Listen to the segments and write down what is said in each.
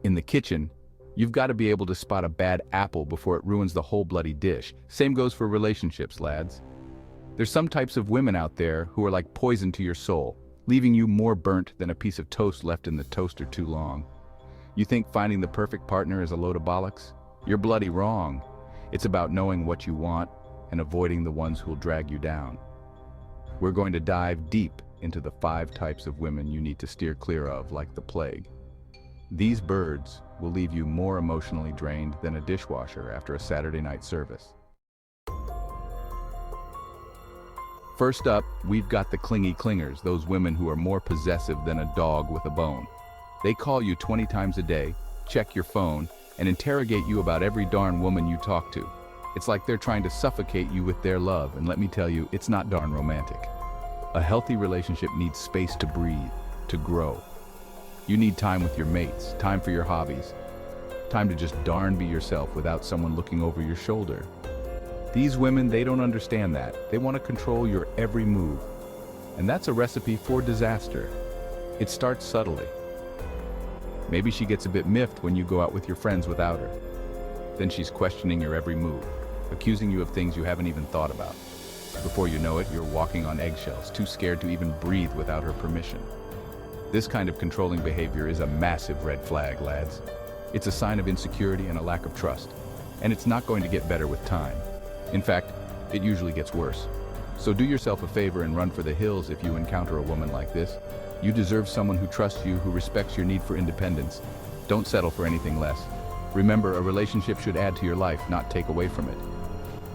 In the kitchen, you've got to be able to spot a bad apple before it ruins the whole bloody dish. Same goes for relationships, lads. There's some types of women out there who are like poison to your soul, leaving you more burnt than a piece of toast left in the toaster too long. You think finding the perfect partner is a load of bollocks? You're bloody wrong. It's about knowing what you want and avoiding the ones who'll drag you down. We're going to dive deep into the 5 types of women you need to steer clear of like the plague. These birds will leave you more emotionally drained than a dishwasher after a Saturday night service. First up, we've got the clingy clingers, those women who are more possessive than a dog with a bone. They call you 20 times a day, check your phone, and interrogate you about every darn woman you talk to. It's like they're trying to suffocate you with their love, and let me tell you, it's not darn romantic. A healthy relationship needs space to breathe, to grow. You need time with your mates, time for your hobbies, time to just darn be yourself without someone looking over your shoulder. These women, they don't understand that. They want to control your every move. And that's a recipe for disaster. It starts subtly. Maybe she gets a bit miffed when you go out with your friends without her. Then she's questioning your every move, accusing you of things you haven't even thought about. Before you know it, you're walking on eggshells, too scared to even breathe without her permission. This kind of controlling behavior is a massive red flag, lads. It's a sign of insecurity and a lack of trust. And it's not going to get better with time. In fact, it usually gets worse. So do yourself a favor and run for the hills if you encounter a woman like this. You deserve someone who trusts you, who respects your need for independence. Don't settle for anything less. Remember, a relationship should add to your life, not take away from it.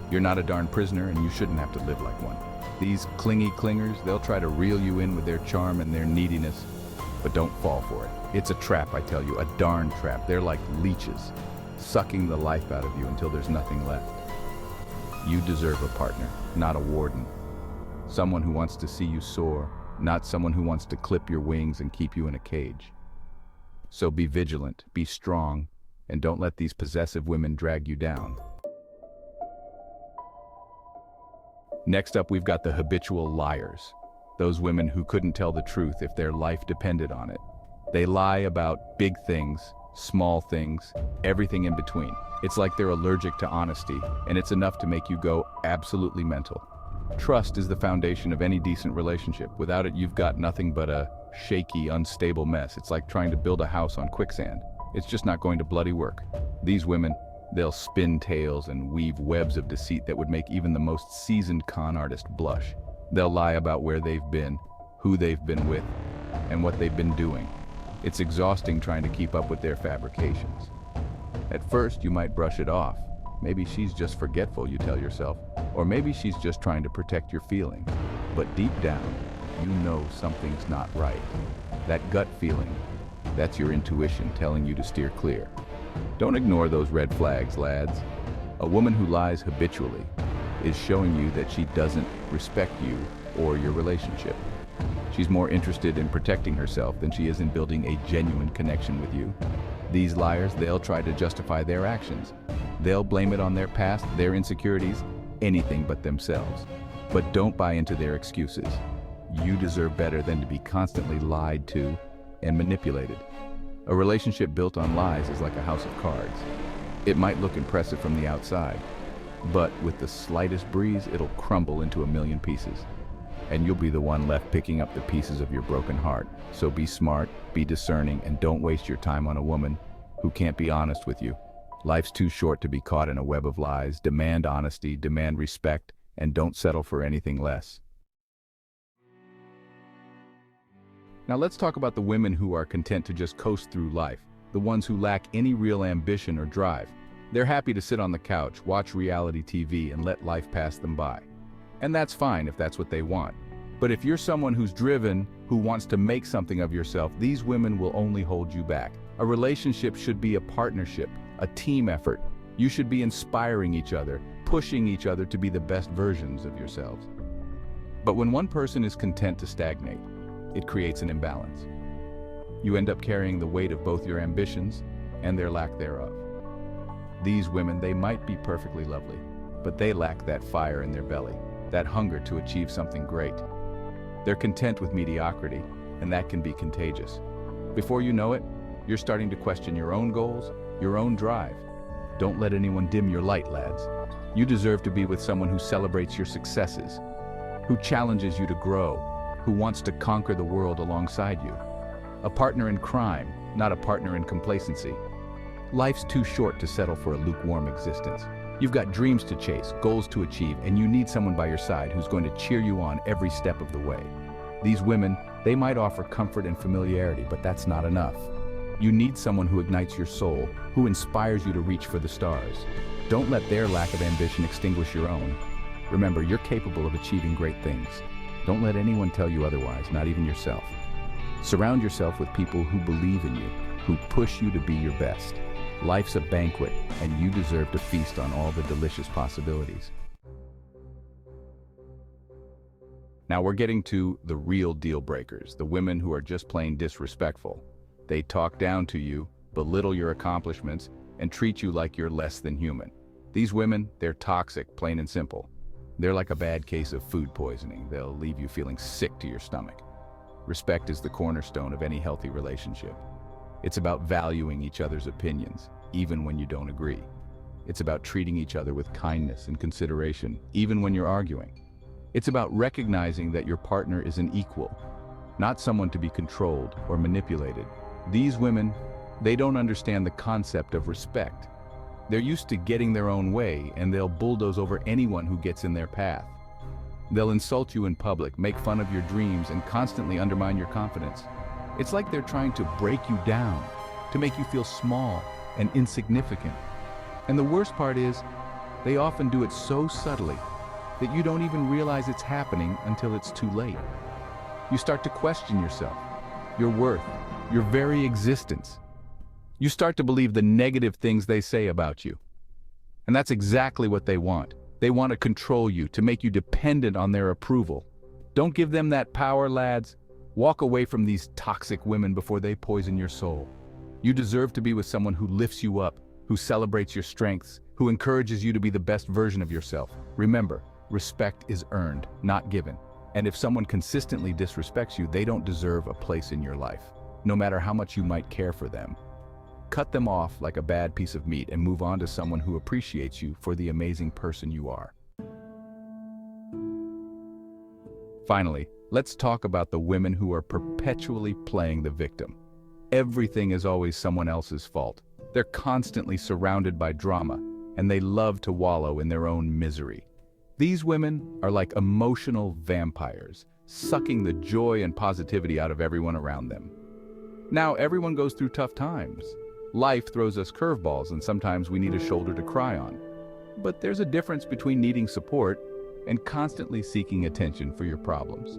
You're not a darn prisoner, and you shouldn't have to live like one. These clingy clingers, they'll try to reel you in with their charm and their neediness, but don't fall for it. It's a trap, I tell you, a darn trap. They're like leeches, sucking the life out of you until there's nothing left. You deserve a partner, not a warden. Someone who wants to see you soar, not someone who wants to clip your wings and keep you in a cage. So be vigilant, be strong, and don't let these possessive women drag you down. Next up, we've got the habitual liars. Those women who couldn't tell the truth if their life depended on it. They lie about big things, small things, everything in between. It's like they're allergic to honesty, and it's enough to make you go absolutely mental. Trust is the foundation of any decent relationship. Without it, you've got nothing but a shaky, unstable mess. It's like trying to build a house on quicksand. It's just not going to bloody work. These women, they'll spin tales and weave webs of deceit that would make even the most seasoned con artist blush. They'll lie about where they've been, who they've been with, and what they've been doing. It's exhausting trying to keep up with their fabrications. At first, you might brush it off. Maybe she's just forgetful, you tell yourself. Or maybe she's just trying to protect your feelings. But deep down, you know something's not right. That gut feeling, that's your intuition telling you to steer clear. Don't ignore those red flags, lads. A woman who lies habitually is showing you that she doesn't respect you or your relationship. She's more interested in protecting herself than she is in building a genuine connection with you. These liars, they'll try to justify their actions. They'll blame it on their past, their insecurities, anything but themselves. But don't buy into their excuses. You deserve better than to be constantly lied to and manipulated. A relationship built on lies is like a house of cards. It might look impressive from the outside, but with the slightest breeze, it'll crumble into a million pieces. And you'll be the one left picking up the pieces of your broken heart. So be smart, be discerning, and don't waste your time on a woman who can't be honest with you. Life's too short to be caught in a web of lies. Demand honesty, demand respect, and don't settle for anything less. Now let's talk about the women who are content to just coast through life, the ones who lack any real ambition or drive. They're happy to sit on the couch, watch reality TV, and let life pass them by. And that's fine if that's what they want. But if you're someone who's driven, who wants to make something of yourself, these women will only hold you back. A relationship should be a partnership, a team effort. You should be inspiring each other, pushing each other to be the best versions of yourselves. But when one person is content to stagnate, it creates an imbalance. You end up carrying the weight of both your ambitions and their lack thereof. These women, they might be perfectly lovely, but they lack that fire in their belly, that hunger to achieve something great. They're content with mediocrity, and that can be contagious. Before you know it, You're starting to question your own goals, your own drive. Don't let anyone dim your light, lads. You deserve to be with someone who celebrates your successes, who challenges you to grow, who wants to conquer the world alongside you. A partner in crime, not a partner in complacency. Life's too short to settle for a lukewarm existence. You've got dreams to chase, goals to achieve, and you need someone by your side who's going to cheer you on every step of the way. These women, they might offer comfort and familiarity, but that's not enough. You need someone who ignites your soul, who inspires you to reach for the stars. Don't let their lack of ambition extinguish your own. Remember, you're capable of achieving great things. Don't let anyone tell you otherwise, not even yourself. Surround yourself with people who believe in you, who push you to be your best. Life's a banquet, and you deserve to feast on all the delicious possibilities. Now we're getting to the real deal breakers, the women who are just plain disrespectful. They talk down to you, belittle your accomplishments, and treat you like you're less than human. These women, they're toxic, plain and simple. They're like a bad case of food poisoning. They'll leave you feeling sick to your stomach. Respect is the cornerstone of any healthy relationship. It's about valuing each other's opinions, even when you don't agree. It's about treating each other with kindness and consideration, even when you're arguing. It's about recognizing that your partner is an equal, not someone to be controlled or manipulated. These women, they don't understand the concept of respect. They're used to getting their own way, and they'll bulldoze over anyone who gets in their path. They'll insult you in public, make fun of your dreams, and constantly undermine your confidence. It's like they're trying to break you down, to make you feel small and insignificant. And the worst part is, they often do it so subtly that you don't even realize it's happening until it's too late. You start to question yourself, your worth, your very existence. You start to believe the negative things they say about you. And that's exactly what they want. They want to control you, to make you dependent on their approval. Don't give them that power, lads. Walk away from these toxic women before they poison your soul. You deserve to be with someone who lifts you up, who celebrates your strengths, who encourages you to be the best version of yourself. Remember, respect is earned, not given. And if someone consistently disrespects you, they don't deserve a place in your life, no matter how much you might care for them. Cut them off like a bad piece of meat and move on to someone who appreciates you for the amazing person you are. Finally, let's talk about the women who are perpetually playing the victim. Everything is always someone else's fault. They're constantly surrounded by drama, and they love to wallow in their own misery. These women are like emotional vampires, sucking the joy and positivity out of everyone around them. Now, everyone goes through tough times. Life throws us curveballs, and sometimes we need a shoulder to cry on. But there's a difference between needing support and constantly seeking attention for your problems.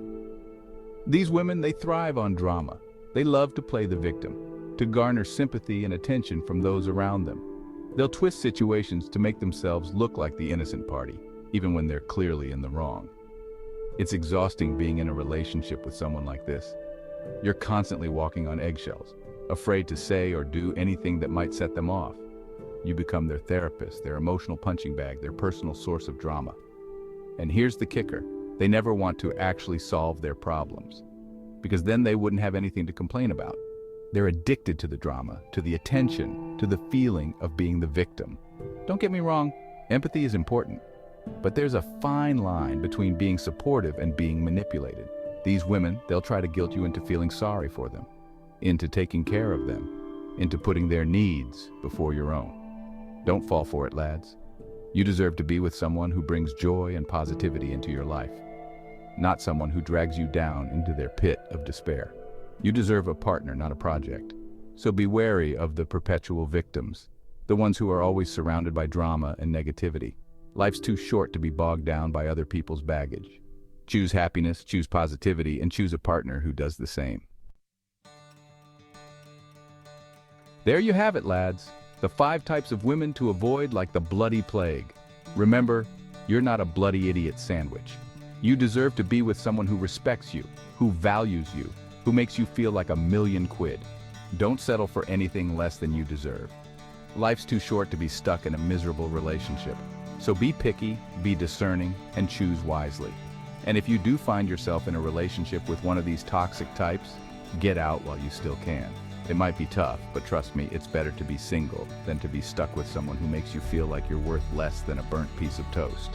These women, they thrive on drama. They love to play the victim, to garner sympathy and attention from those around them. They'll twist situations to make themselves look like the innocent party, even when they're clearly in the wrong. It's exhausting being in a relationship with someone like this. You're constantly walking on eggshells, afraid to say or do anything that might set them off. You become their therapist, their emotional punching bag, their personal source of drama. And here's the kicker: they never want to actually solve their problems, because then they wouldn't have anything to complain about. They're addicted to the drama, to the attention, to the feeling of being the victim. Don't get me wrong, empathy is important, but there's a fine line between being supportive and being manipulated. These women, they'll try to guilt you into feeling sorry for them, into taking care of them, into putting their needs before your own. Don't fall for it, lads. You deserve to be with someone who brings joy and positivity into your life, not someone who drags you down into their pit of despair. You deserve a partner, not a project. So be wary of the perpetual victims, the ones who are always surrounded by drama and negativity. Life's too short to be bogged down by other people's baggage. Choose happiness, choose positivity, and choose a partner who does the same. There you have it, lads. The 5 types of women to avoid like the bloody plague. Remember, you're not a bloody idiot sandwich. You deserve to be with someone who respects you, who values you, who makes you feel like $1,000,000. Don't settle for anything less than you deserve. Life's too short to be stuck in a miserable relationship. So be picky, be discerning, and choose wisely. And if you do find yourself in a relationship with one of these toxic types, get out while you still can. They might be tough, but trust me, it's better to be single than to be stuck with someone who makes you feel like you're worth less than a burnt piece of toast.